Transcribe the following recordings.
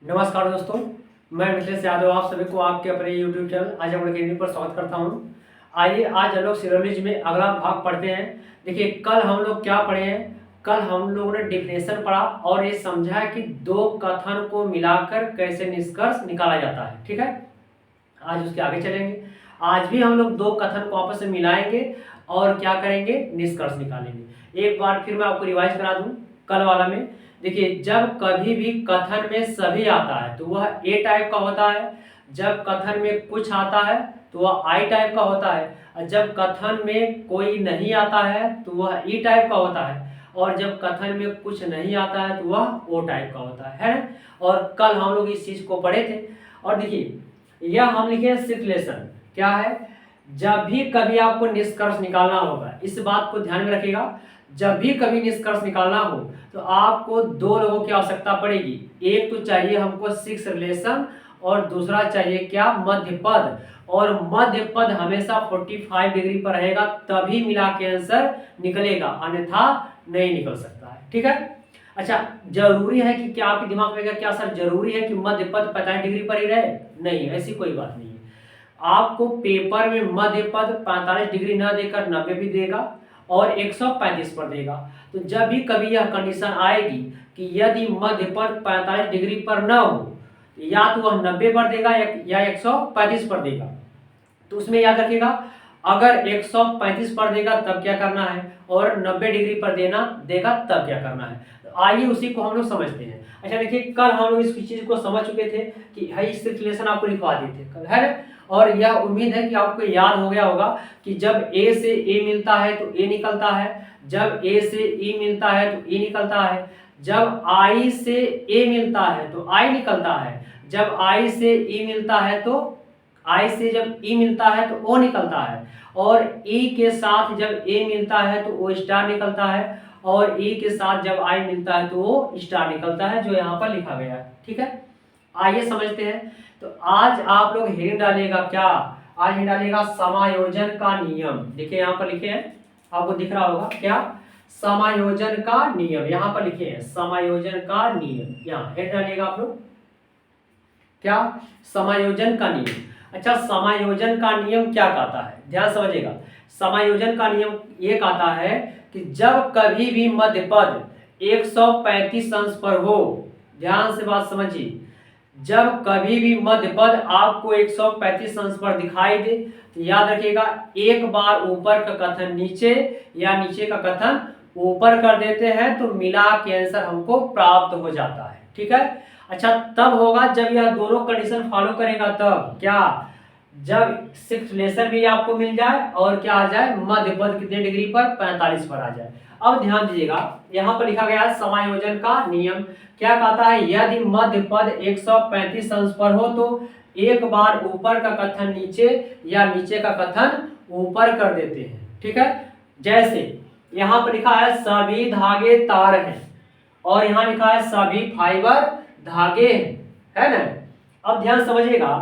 नमस्कार दोस्तों, मैं मिथिलेश यादव आप सभी को आपके अपने YouTube चैनल आज हम अकेडमी पर स्वागत करता हूं। आइए आज हम लोग सिरोलॉजी में अगला भाग पढ़ते हैं। देखिए कल हम लोग क्या पढ़े हैं, कल हम लोगों ने डिफिनेशन पढ़ा और ये समझा कि दो कथन को मिलाकर कैसे निष्कर्ष निकाला जाता है। ठीक है, आज उसके आगे चलेंगे। आज भी हम लोग दो कथन को आपस में मिलाएंगे और क्या करेंगे, निष्कर्ष निकालेंगे। एक बार फिर मैं आपको रिवाइज करा दूं कल वाला में। देखिए जब कभी भी कथन में सभी आता है तो वह ए टाइप का होता है, जब कथन में कुछ आता है तो वह आई टाइप का होता है, और जब कथन में कोई नहीं आता है तो वह ई टाइप का होता है, और जब कथन में कुछ नहीं आता है तो वह ओ टाइप का होता है। और कल हम लोग इस चीज को पढ़े थे। और देखिए यह हम लिखे सिर्कुलेशन क्या है, जब भी कभी आपको निष्कर्ष निकालना होगा, इस बात को ध्यान में रखिएगा। जब भी कभी निष्कर्ष निकालना हो तो आपको दो लोगों की आवश्यकता पड़ेगी। एक तो चाहिए हमको सिक्स रिलेशन और दूसरा चाहिए क्या, मध्य पद। और मध्य पद हमेशा 45 डिग्री पर रहेगा, तभी मिला के आंसर निकलेगा, अन्यथा नहीं निकल सकता है। ठीक है, अच्छा जरूरी है कि क्या आपके दिमाग में क्या सर जरूरी है कि मध्य पद 45 डिग्री पर ही रहे? नहीं, ऐसी कोई बात नहीं है। आपको पेपर में मध्य पद 45 डिग्री न देकर 90 भी देगा और 135 पर देगा। तो जब भी कभी यह कंडीशन आएगी कि यदि मध्य पद 45 डिग्री पर न हो, या तो वह 90 पर देगा या 135 पर देगा। तो उसमें याद रखिएगा, अगर 135 पर देगा तब क्या करना है और 90 डिग्री पर देगा तब क्या करना है। तो आइए उसी को हम लोग समझते हैं। अच्छा देखिए कल हम लोग इस चीज को समझ चुके थे कि इस रिलेशन आपको लिखवा दिए थे कल, है। और यह उम्मीद है कि आपको याद हो गया होगा कि जब ए से ए मिलता है तो ए निकलता है, जब ए से ई मिलता है तो ई निकलता है, जब आई से ए मिलता है तो आई निकलता है, जब आई से ई मिलता है तो आई से जब ई मिलता है तो ओ निकलता है, और ई के साथ जब ए मिलता है तो ओ स्टार निकलता है, और ई के साथ जब आई मिलता है तो ओ स्टार निकलता है, जो यहाँ पर लिखा गया है। ठीक है, आइए समझते हैं। तो आज आप लोग हेडिंग डालिएगा क्या, आज हेडिंग डालिएगा समायोजन का नियम। देखिए यहाँ पर लिखे हैं, आपको दिख रहा होगा क्या, समायोजन का नियम यहाँ पर लिखे हैं, समायोजन का नियम। यहाँ हेड डालिएगा आप लोग क्या, समायोजन का नियम। अच्छा समायोजन का नियम क्या कहता है, ध्यान समझिएगा। समायोजन का नियम ये कहता है कि जब कभी भी मध्य पद 135 अंश पर हो, ध्यान से बात समझिए, जब कभी भी मध्य पद आपको 135 अंश पर दिखाई दे तो याद रखिएगा एक बार ऊपर का कथन नीचे या नीचे का कथन ऊपर कर देते हैं तो मिला के आंसर हमको प्राप्त हो जाता है। ठीक है, अच्छा तब होगा जब यह दोनों कंडीशन फॉलो करेगा, तब क्या, जब सिक्स रिलेशन भी आपको मिल जाए और क्या आ जाए, मध्य पद कितने डिग्री पर, 45 पर आ जाए। अब ध्यान दीजिएगा यहाँ पर लिखा गया है समायोजन का नियम क्या कहता है, यदि मध्य पद 135 अंश पर हो तो एक बार ऊपर का कथन नीचे या नीचे का कथन ऊपर कर देते हैं। ठीक है, जैसे यहाँ पर लिखा है सभी धागे तार हैं, और यहाँ लिखा है सभी फाइबर धागे हैं, है ना। अब ध्यान समझिएगा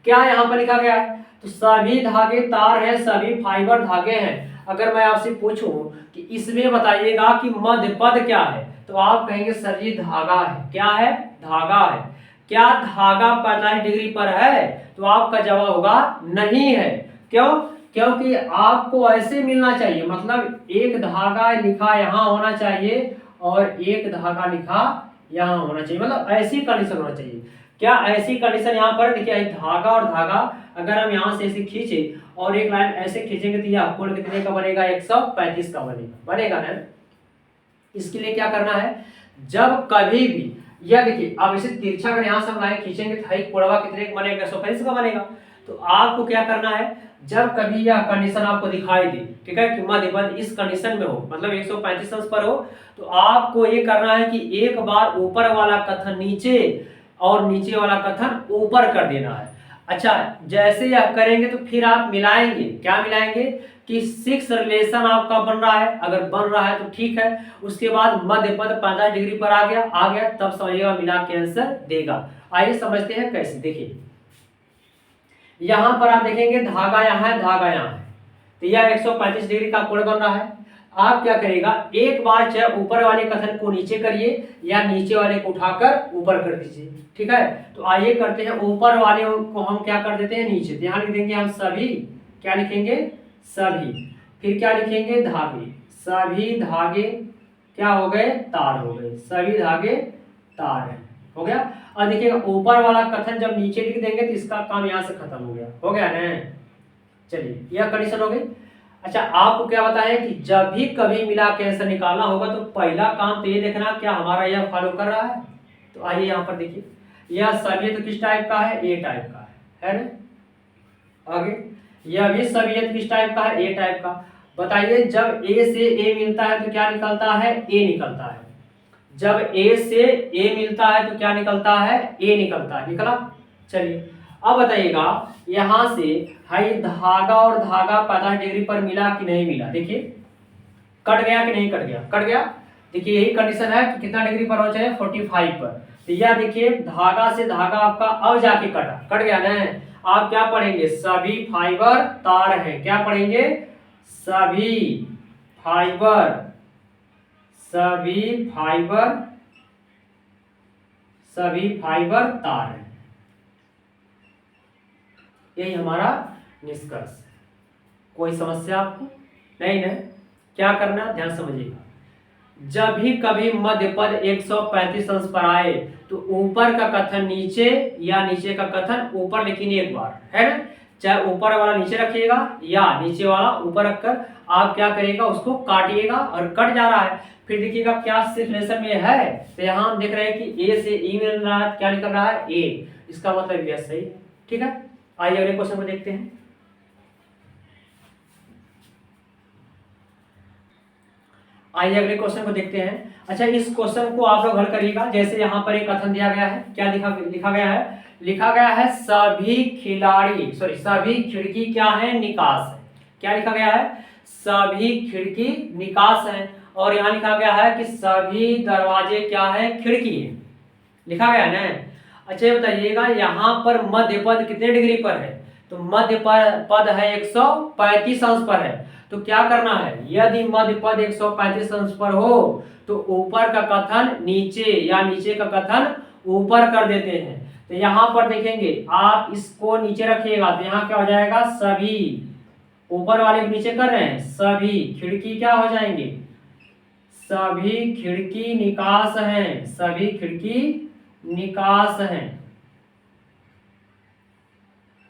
क्या यहाँ पर लिखा गया है, तो सभी धागे तार है, सभी फाइबर धागे हैं। अगर मैं आपसे पूछूं कि इसमें बताइएगा कि मध्य पद क्या है, तो आप कहेंगे सर जी धागा है। क्या है, धागा है। क्या धागा 45 डिग्री पर है, तो आपका जवाब होगा नहीं है। क्यों, क्योंकि आपको ऐसे मिलना चाहिए, मतलब एक धागा लिखा यहाँ होना चाहिए और एक धागा लिखा यहाँ होना चाहिए, मतलब ऐसी कंडीशन होना चाहिए। क्या ऐसी कंडीशन यहाँ पर देखिए, धागा और धागा अगर हम यहाँ से ऐसे खींचे और एक लाइन ऐसे खींचेंगे तो यह कोण कितने का बनेगा, 135 का बनेगा ना। इसके लिए क्या करना है, जब कभी भी यह देखिए अब इसे तिरछा अगर यहाँ से हम लाइन खींचेंगे तो कोणवा कितने का बनेगा, 135 का बनेगा। तो आपको क्या करना है, जब कभी यह कंडीशन आपको दिखाई दे, ठीक है, कि मध्य पद इस कंडीशन में हो, मतलब 135 अंश पर हो, तो आपको ये करना है कि एक बार ऊपर वाला कथन नीचे और नीचे वाला कथन ऊपर कर देना है। अच्छा जैसे यह करेंगे तो फिर आप मिलाएंगे, क्या मिलाएंगे कि सिक्स रिलेशन आपका बन रहा है, अगर बन रहा है तो ठीक है। उसके बाद मध्य पद 45 डिग्री पर आ गया तब समझिएगा मिला के आंसर देगा। आइए समझते हैं कैसे। देखिए यहां पर आप देखेंगे धागा यहाँ है, धागा यहाँ है, तो यह 135 डिग्री का कोण बन रहा है। आप क्या करेगा, एक बार चाहे ऊपर वाले कथन को नीचे करिए या नीचे वाले को उठाकर ऊपर कर दीजिए। ठीक है, तो आइए करते हैं। ऊपर वाले को हम क्या कर देते हैं, नीचे। यहाँ लिख देंगे हम सभी, क्या लिखेंगे, सभी। फिर क्या लिखेंगे, धागे। सभी धागे क्या हो गए, तार हो गए। सभी धागे तार है, हो गया। अब देखिएगा ऊपर वाला कथन जब नीचे लिख देंगे तो इसका काम यहाँ से खत्म हो गया ना। चलिए यह कंडीशन हो गई। अच्छा, आपको क्या बताया कि जब भी कभी मिला के आंसर निकालना होगा तो पहला काम तो ये देखना क्या हमारा यह फॉलो कर रहा है। तो आइए यहाँ पर देखिए, यह सभी तो किस टाइप का है, ए टाइप का है ना। आगे यह भी सभी किस टाइप का है, ए टाइप का। बताइए जब ए से ए मिलता है तो क्या निकलता है, ए निकलता है। जब ए से ए मिलता है तो क्या निकलता है, ए निकलता है। निकला। चलिए अब बताइएगा यहां से हाई धागा और धागा 45 डिग्री पर मिला कि नहीं मिला। देखिए कट गया कि नहीं कट गया, कट गया। देखिए यही कंडीशन है कि कितना डिग्री पर हो चाहे 45 पर। तो यह देखिए धागा से धागा आपका अब जाके कटा, कट गया ना। आप क्या पढ़ेंगे, सभी फाइबर तार है। क्या पढ़ेंगे, सभी फाइबर, सभी फाइबर, सभी फाइबर तार है। यही हमारा निष्कर्ष। कोई समस्या आपको नहीं ना। क्या करना, ध्यान समझिएगा। जब भी कभी मध्य पद 135 अंश पर आए तो ऊपर का कथन नीचे या नीचे का कथन ऊपर, लेकिन एक बार है ना। चाहे ऊपर वाला नीचे रखिएगा या नीचे वाला ऊपर रखकर आप क्या करिएगा, उसको काटिएगा। और कट जा रहा है फिर देखिएगा क्या सिचुएशन में है। तो यहाँ हम देख रहे हैं कि ए से ई मिल रहा है, क्या निकल रहा है, ए। इसका मतलब यह सही। ठीक है, आइए अगले क्वेश्चन को देखते हैं। आइए अगले क्वेश्चन को देखते हैं। अच्छा, इस क्वेश्चन को आप लोग हल करिएगा। जैसे यहाँ पर एक कथन दिया गया है, क्या लिखा गया है, लिखा गया है सभी खिलाड़ी, सॉरी सभी खिड़की क्या है, निकास है। क्या लिखा गया है, सभी खिड़की निकास है। और यहाँ लिखा गया है कि सभी दरवाजे क्या है, खिड़की है। लिखा गया है ना। अच्छा ये बताइएगा यहाँ पर मध्य पद कितने डिग्री पर है, तो मध्य पद है 135 अंश पर है। तो क्या करना है, यदि मध्य पद 135 अंश पर हो तो ऊपर का कथन नीचे या नीचे का कथन ऊपर कर देते हैं। तो यहाँ पर देखेंगे आप इसको नीचे रखिएगा तो यहाँ क्या हो जाएगा, सभी। ऊपर वाले को नीचे कर रहे हैं, सभी खिड़की क्या हो जाएंगे, सभी खिड़की निकास हैं, सभी खिड़की निकास है,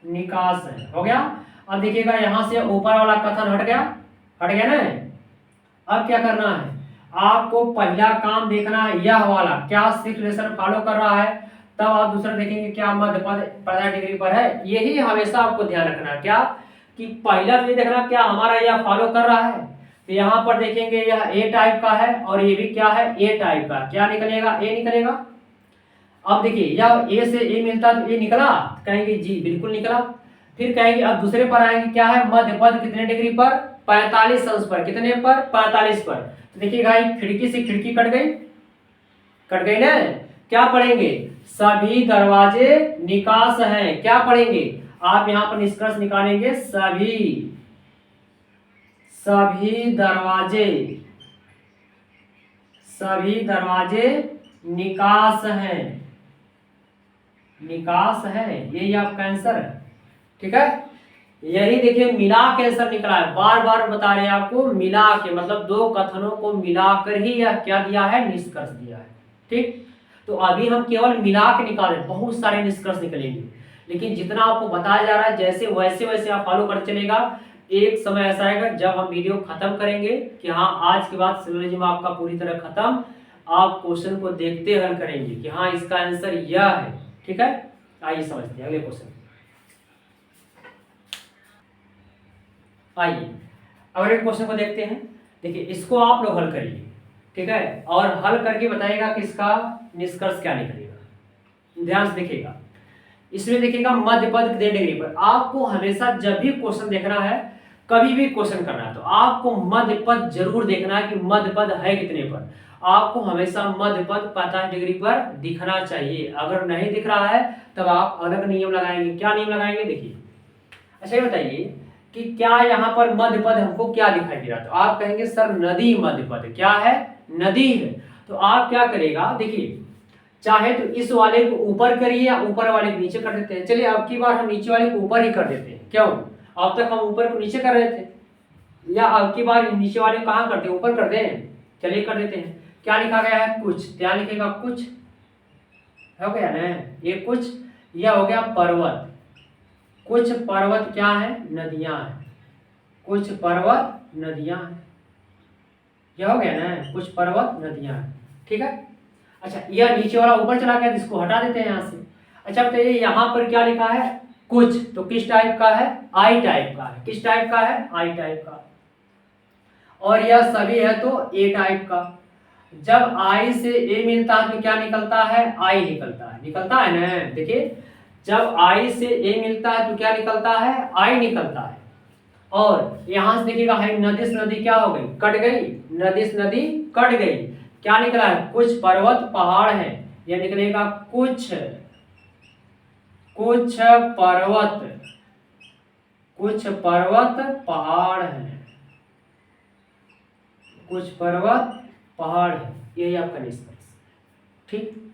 निकास है। हो गया। अब देखिएगा यहां से ऊपर वाला कथन हट गया, हट गया ना। अब क्या करना है, आपको पहला काम देखना है यह वाला क्या सिचुएशन फॉलो कर रहा है। तब आप दूसरा देखेंगे क्या मध्य पद 50 डिग्री पर है। यही हमेशा आपको ध्यान रखना है, क्या कि पहला तो ये देखना क्या हमारा यह फॉलो कर रहा है। तो यहाँ पर देखेंगे यह ए टाइप का है और ये भी क्या है, ए टाइप का। क्या निकलेगा, ए निकलेगा। अब देखिए यह ए से ए मिलता तो ए निकला, कहेंगे जी बिल्कुल निकला। फिर कहेंगे अब दूसरे पर आएंगे क्या है, मध्य पद कितने डिग्री पर, 45 अंश पर। कितने पर, 45 पर। तो देखिए भाई खिड़की से खिड़की कट गई, कट गई ना। क्या पढ़ेंगे, सभी दरवाजे निकास हैं। क्या पढ़ेंगे आप यहाँ पर निष्कर्ष निकालेंगे, सभी, सभी दरवाजे, सभी दरवाजे निकास हैं, निकास है। यही आपका आंसर है। ठीक है, यही देखिए मिला के आंसर निकला है। बार बार बता रहे हैं आपको, मिला के मतलब दो कथनों को मिलाकर ही यह क्या दिया है, निष्कर्ष दिया है। ठीक, तो अभी हम केवल मिला के निकाले, बहुत सारे निष्कर्ष निकलेंगे। लेकिन जितना आपको बताया जा रहा है जैसे वैसे वैसे आप फॉलो करते चलेगा। एक समय ऐसा आएगा जब हम वीडियो खत्म करेंगे कि हाँ आज के बाद सिलोजिज्म आपका पूरी तरह खत्म। आप क्वेश्चन को देखते हल करेंगे कि हाँ इसका आंसर यह है। ठीक है, आइए समझते हैं अगले क्वेश्चन। आइए अगले क्वेश्चन को देखते हैं। देखिए इसको आप लोग हल करिए, ठीक है, और हल करके बताइएगा कि इसका निष्कर्ष क्या निकलेगा। ध्यान से देखिएगा, इसमें देखिएगा मध्य पद कितने डिग्री पर। आपको हमेशा जब भी क्वेश्चन देखना है, कभी भी क्वेश्चन करना है, तो आपको मध्य पद जरूर देखना है कि मध्य पद है कितने पर। आपको हमेशा मध्य पद 50 डिग्री पर दिखना चाहिए। अगर नहीं दिख रहा है तब आप अलग नियम लगाएंगे। क्या नियम लगाएंगे, देखिए। अच्छा ये बताइए कि क्या यहाँ पर मध्य पद हमको क्या दिखाई दे रहा है, तो आप कहेंगे सर नदी मध्य पद क्या है, नदी है। तो आप क्या करेगा, देखिए चाहे तो इस वाले को ऊपर करिए या ऊपर वाले को नीचे कर देते हैं। चलिए अब की बार हम नीचे वाले को ऊपर ही कर देते हैं, क्यों, अब तक हम ऊपर को नीचे कर रहे थे, या अब की बार नीचे वाले कहाँ करते हैं, ऊपर कर दें। चलिए कर देते हैं। क्या लिखा गया है, कुछ, क्या लिखेगा, कुछ हो गया ना, ये कुछ, यह हो गया पर्वत, कुछ पर्वत क्या है, नदियां हैं, कुछ पर्वत नदियां हैं, यह हो गया ना, कुछ पर्वत नदियां हैं, ठीक है। अच्छा यह नीचे वाला ऊपर चला गया, इसको हटा देते हैं यहाँ से। अच्छा बताइए यहाँ पर क्या लिखा है, कुछ, तो किस टाइप का है, आई टाइप का है, किस टाइप का है, आई टाइप का। और यह सभी है तो ए टाइप का। जब आई से ए मिलता है तो क्या निकलता है, आई निकलता है, निकलता है ना, देखिए जब आई से ए मिलता है तो क्या निकलता है, आई निकलता है। और यहां से देखिएगा है नदी से नदी क्या हो गई, कट गई, नदी से नदी कट गई, क्या निकला है, कुछ पर्वत पहाड़ है, यह निकलेगा कुछ, कुछ पर्वत, कुछ पर्वत पहाड़ है, कुछ पर्वत पहाड़ है, यही आपका निष्कर्ष, ठीक।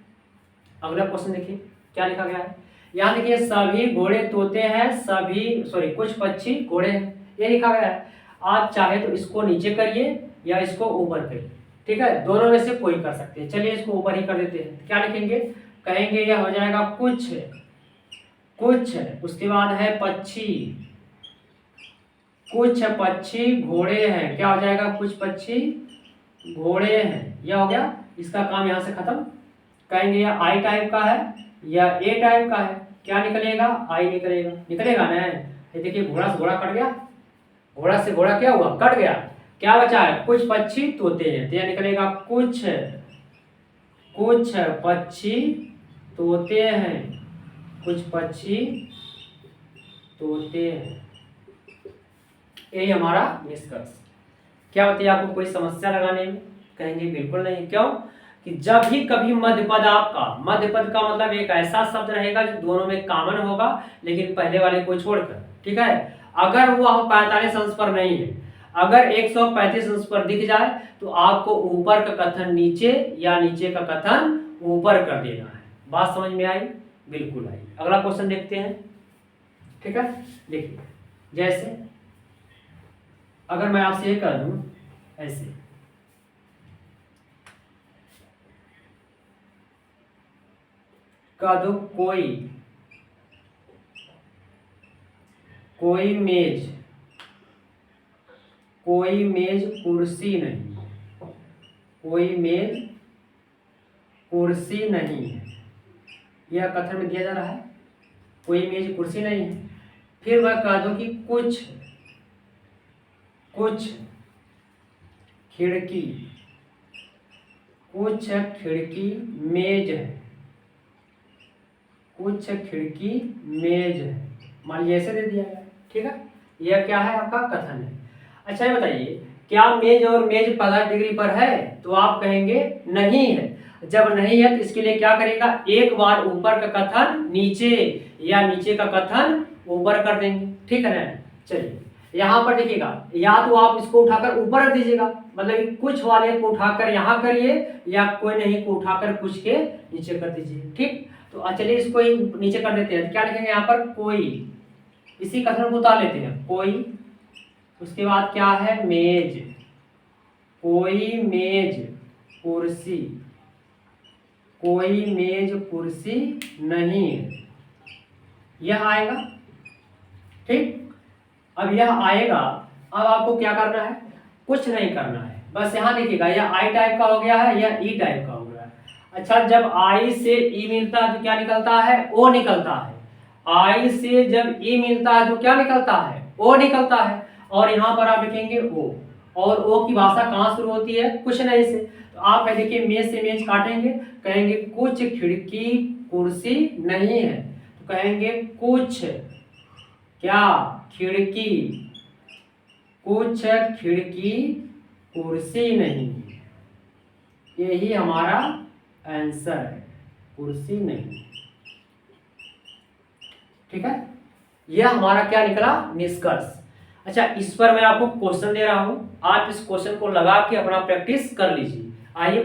अगला क्वेश्चन देखिए क्या लिखा गया है, यहाँ देखिए सभी घोड़े तोते हैं, सभी सॉरी कुछ पक्षी घोड़े हैं, ये लिखा गया है। आप चाहे तो इसको नीचे करिए या इसको ऊपर करिए, ठीक है, दोनों में से कोई कर सकते हैं। चलिए इसको ऊपर ही कर देते हैं, क्या लिखेंगे, कहेंगे यह हो जाएगा कुछ, कुछ, उसके बाद है पक्षी, कुछ पक्षी घोड़े हैं, क्या हो जाएगा, कुछ पक्षी घोड़े हैं, यह हो गया, इसका काम यहाँ से खत्म। कहेंगे यह आई टाइप का है या ए टाइप का है, क्या निकलेगा, आई निकलेगा, निकलेगा ना। ये देखिए घोड़ा से घोड़ा कट गया, घोड़ा से घोड़ा क्या हुआ, कट गया, क्या बचा है, कुछ पक्षी तोते हैं, तो यह निकलेगा कुछ, कुछ पक्षी तोते हैं, कुछ पक्षी तोते हैं, यही हमारा निष्कर्ष। क्या बताइए आपको कोई समस्या लगाने में, कहेंगे बिल्कुल नहीं, क्यों कि जब भी कभी मध्य पद आपका, मध्य पद का मतलब एक ऐसा शब्द रहेगा जो दोनों में कॉमन होगा लेकिन पहले वाले को छोड़कर, ठीक है। अगर वह 45 अंश पर नहीं है, अगर 135 अंश पर दिख जाए तो आपको ऊपर का कथन नीचे या नीचे का कथन ऊपर कर देना है। बात समझ में आई, बिल्कुल आई। अगला क्वेश्चन देखते हैं, ठीक है। देखिए जैसे अगर मैं आपसे ये कह दूं ऐसे, कह दो कोई, कोई मेज, कोई मेज कुर्सी नहीं, कोई मेज कुर्सी नहीं है, यह कथन में दिया जा रहा है, कोई मेज कुर्सी नहीं है। फिर मैं कह दूं कि कुछ, कुछ खिड़की, कुछ खिड़की मेज है, कुछ खिड़की मेज है, मान लीजिए ऐसे दे दिया गया, ठीक है। यह क्या है, आपका कथन है। अच्छा ये बताइए क्या मेज और मेज 50 डिग्री पर है, तो आप कहेंगे नहीं है। जब नहीं है तो इसके लिए क्या करेगा, एक बार ऊपर का कथन नीचे या नीचे का कथन ऊपर कर देंगे, ठीक है ना। चलिए यहाँ पर देखिएगा, या तो आप इसको उठाकर ऊपर रख दीजिएगा, मतलब कुछ वाले को उठाकर यहाँ करिए या कोई नहीं को उठाकर कुछ के नीचे कर दीजिए, ठीक। तो चलिए इसको ही नीचे कर देते हैं, क्या लिखेंगे यहाँ पर, कोई, इसी कथन को उतार लेते हैं, कोई, उसके बाद क्या है, मेज, कोई मेज कुर्सी, कोई मेज कुर्सी नहीं है, यह आएगा, ठीक। अब यह आएगा, अब आपको क्या करना है, कुछ नहीं करना है, बस यहाँ देखिएगा यह आई टाइप का हो गया है, यह ई टाइप का हो गया है। अच्छा जब आई से ई मिलता है तो क्या निकलता है, ओ निकलता है। आई से जब ई मिलता है तो क्या निकलता है, ओ निकलता है। और यहाँ पर आप लिखेंगे ओ, और ओ की भाषा कहाँ शुरू होती है, कुछ नहीं से। तो आप देखिए मेज से मेज काटेंगे, कहेंगे कुछ खिड़की कुर्सी नहीं है, तो कहेंगे कुछ क्या, खिड़की, कुछ खिड़की कुर्सी नहीं, यही हमारा आंसर है, कुर्सी नहीं, ठीक है। यह हमारा क्या निकला, निष्कर्ष। अच्छा, इस पर मैं आपको क्वेश्चन दे रहा हूँ, आप इस क्वेश्चन को लगा के अपना प्रैक्टिस कर लीजिए। आइए